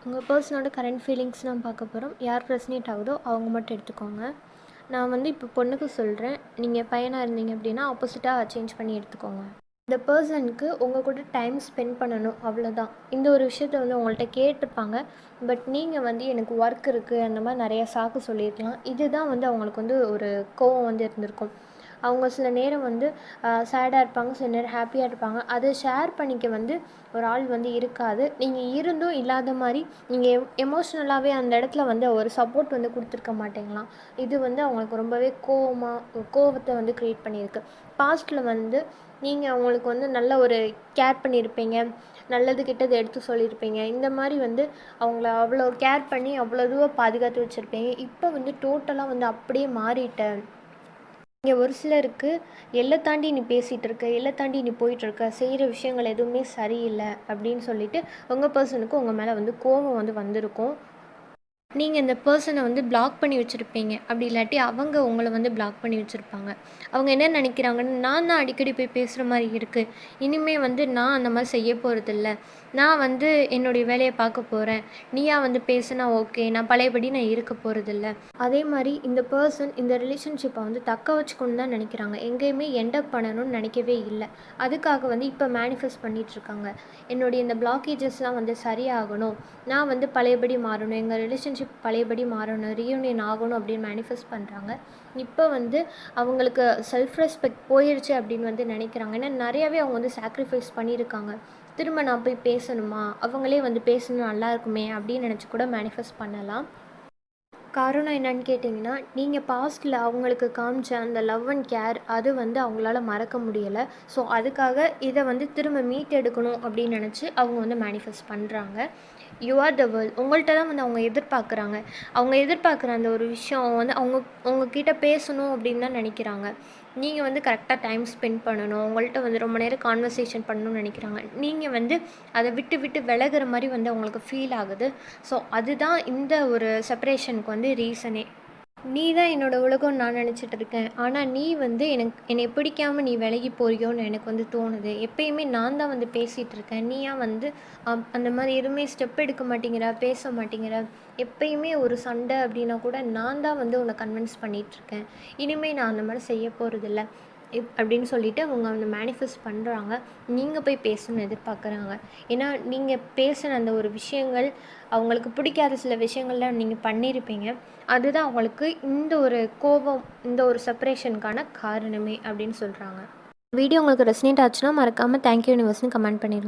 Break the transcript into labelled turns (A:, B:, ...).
A: உங்கள் பர்சனோட current feelings தான் பார்க்க போகிறோம். யார் ரெசனேட் ஆகுதோ அவங்க மட்டும் எடுத்துக்கோங்க. நான் வந்து இப்போ பொண்ணுக்கு சொல்கிறேன், நீங்கள் பையனாக இருந்தீங்க அப்படின்னா ஆப்போசிட்டாக சேஞ்ச் பண்ணி எடுத்துக்கோங்க. இந்த பர்சனுக்கு உங்கள் கூட டைம் ஸ்பெண்ட் பண்ணணும், அவ்வளோதான். இந்த ஒரு விஷயத்த வந்து உங்கள்கிட்ட கேட்டிருப்பாங்க. பட் நீங்கள் வந்து எனக்கு ஒர்க் இருக்குது அந்த மாதிரி நிறையா சாக்கு சொல்லியிருக்கலாம். இதுதான் வந்து அவங்களுக்கு வந்து ஒரு கோவம் வந்து இருந்திருக்கும். அவங்க சில நேரம் வந்து சேடாக இருப்பாங்க, சில நேரம் ஹாப்பியாக இருப்பாங்க. அதை ஷேர் பண்ணிக்க வந்து ஒரு ஆள் வந்து இருக்காது. நீங்கள் இருந்தும் இல்லாத மாதிரி நீங்கள் எமோஷ்னலாகவே அந்த இடத்துல வந்து ஒரு சப்போர்ட் வந்து கொடுத்துருக்க மாட்டீங்களாம். இது வந்து அவங்களுக்கு ரொம்பவே கோவத்தை வந்து க்ரியேட் பண்ணியிருக்கு. பாஸ்ட்டில் வந்து நீங்கள் அவங்களுக்கு வந்து நல்ல ஒரு கேர் பண்ணியிருப்பீங்க, நல்லது கெட்டது எடுத்து சொல்லியிருப்பீங்க. இந்த மாதிரி வந்து அவங்கள அவ்வளோ கேர் பண்ணி அவ்வளோ இதுவாக பாதுகாத்து வச்சுருப்பீங்க. இப்போ வந்து டோட்டலாக வந்து அப்படியே மாறிட்டேன். இங்கே ஒரு சிலருக்கு எல்லை தாண்டி நீ பேசிகிட்டு இருக்க, எல்லை தாண்டி நீ போயிட்டுருக்க, செய்கிற விஷயங்கள் எதுவுமே சரியில்லை அப்படின்னு சொல்லிட்டு உங்கள் பர்சனுக்கு உங்கள் மேலே வந்து கோபம் வந்து வந்திருக்கும். நீங்கள் இந்த பர்சனை வந்து பிளாக் பண்ணி வச்சுருப்பீங்க. அப்படி இல்லாட்டி அவங்க உங்களை வந்து பிளாக் பண்ணி வச்சுருப்பாங்க. அவங்க என்ன நினைக்கிறாங்கன்னு, நான் தான் அடிக்கடி போய் பேசுகிற மாதிரி இருக்குது, இனிமேல் வந்து நான் அந்த மாதிரி செய்ய போகிறதில்ல, நான் வந்து என்னுடைய வேலையை பார்க்க போகிறேன், நீயா வந்து பேசுனா ஓகே, நான் பழையபடி நான் இருக்க போகிறதில்ல. அதே மாதிரி இந்த பர்சன் இந்த ரிலேஷன்ஷிப்பை வந்து தக்க வச்சுக்கணுன்னு தான் நினைக்கிறாங்க. எங்கேயுமே எண்டப் பண்ணணும்னு நினைக்கவே இல்லை. அதுக்காக வந்து இப்போ மேனிஃபெஸ்ட் பண்ணிகிட்ருக்காங்க. என்னுடைய இந்த பிளாக்கேஜஸ்லாம் வந்து சரியாகணும், நான் வந்து பழையபடி மாறணும், எங்கள் ரிலேஷன்ஷிப் பழையபடி மாறணும், ரீயூனியன் ஆகணும் அப்படின்னு மேனிஃபெஸ்ட் பண்ணுறாங்க. இப்போ வந்து அவங்களுக்கு செல்ஃப் ரெஸ்பெக்ட் போயிடுச்சு அப்படின்னு வந்து நினைக்கிறாங்க. ஏன்னா நிறையாவே அவங்க வந்து சாக்ரிஃபைஸ் பண்ணியிருக்காங்க. திரும்ப நான் போய் பேசணுமா, அவங்களே வந்து பேசணும் நல்லா இருக்குமே அப்படின்னு நினச்சி கூட மேனிஃபெஸ்ட் பண்ணலாம். காரணம் என்னன்னு கேட்டிங்கன்னா, நீங்கள் பாஸ்ட்டில் அவங்களுக்கு காமிச்ச அந்த லவ் அண்ட் கேர் அது வந்து அவங்களால மறக்க முடியலை. ஸோ அதுக்காக இதை வந்து திரும்ப மீட்டெடுக்கணும் அப்படின்னு நினச்சி அவங்க வந்து மேனிஃபெஸ்ட் பண்ணுறாங்க. You are the world. உங்கள்கிட்ட தான் வந்து அவங்க எதிர்பார்க்குறாங்க. அவங்க எதிர்பார்க்குற அந்த ஒரு விஷயம் வந்து உங்ககிட்ட பேசணும் அப்படின்னு தான் நினைக்கிறாங்க. நீங்கள் வந்து கரெக்டாக டைம் ஸ்பெண்ட் பண்ணணும், உங்கள்கிட்ட வந்து ரொம்ப நேரம் கான்வர்சேஷன் பண்ணணும்னு நினைக்கிறாங்க. நீங்கள் வந்து அதை விட்டு விட்டு விலகிற மாதிரி வந்து அவங்களுக்கு ஃபீல் ஆகுது. ஸோ அதுதான் இந்த ஒரு செப்பரேஷனுக்கு வந்து ரீசனே. நீ தான் என்னோடய உலகம்னு நான் நினச்சிட்டு இருக்கேன். ஆனால் நீ வந்து என்னை பிடிக்காமல் நீ விலகி போறியோன்னு எனக்கு வந்து தோணுது. எப்பயுமே நான் தான் வந்து பேசிகிட்டு இருக்கேன், நீயா வந்து அந்த மாதிரி எதுவுமே ஸ்டெப் எடுக்க மாட்டேங்கிற, பேச மாட்டேங்கிற. எப்பயுமே ஒரு சண்டை அப்படின்னா கூட நான் தான் வந்து உன்னை கன்வின்ஸ் பண்ணிகிட்ருக்கேன். இனிமேல் நான் அந்த மாதிரி செய்ய போகிறதில்ல அப்படின்னு சொல்லிவிட்டு அவங்க வந்து மேனிஃபெஸ்ட் பண்ணுறாங்க. நீங்கள் போய் பேசணும்னு எதிர்பார்க்குறாங்க. ஏன்னா நீங்கள் பேசின அந்த ஒரு விஷயங்கள், அவங்களுக்கு பிடிக்காத சில விஷயங்கள்லாம் நீங்கள் பண்ணியிருப்பீங்க. அதுதான் அவங்களுக்கு இந்த ஒரு கோபம், இந்த ஒரு செப்பரேஷனுக்கான காரணமே அப்படின்னு சொல்கிறாங்க. வீடியோ உங்களுக்கு ரெசனேட் ஆச்சுன்னா மறக்காமல் தேங்க்யூ யூனிவர்ஸ்னு கமெண்ட் பண்ணிடுங்க.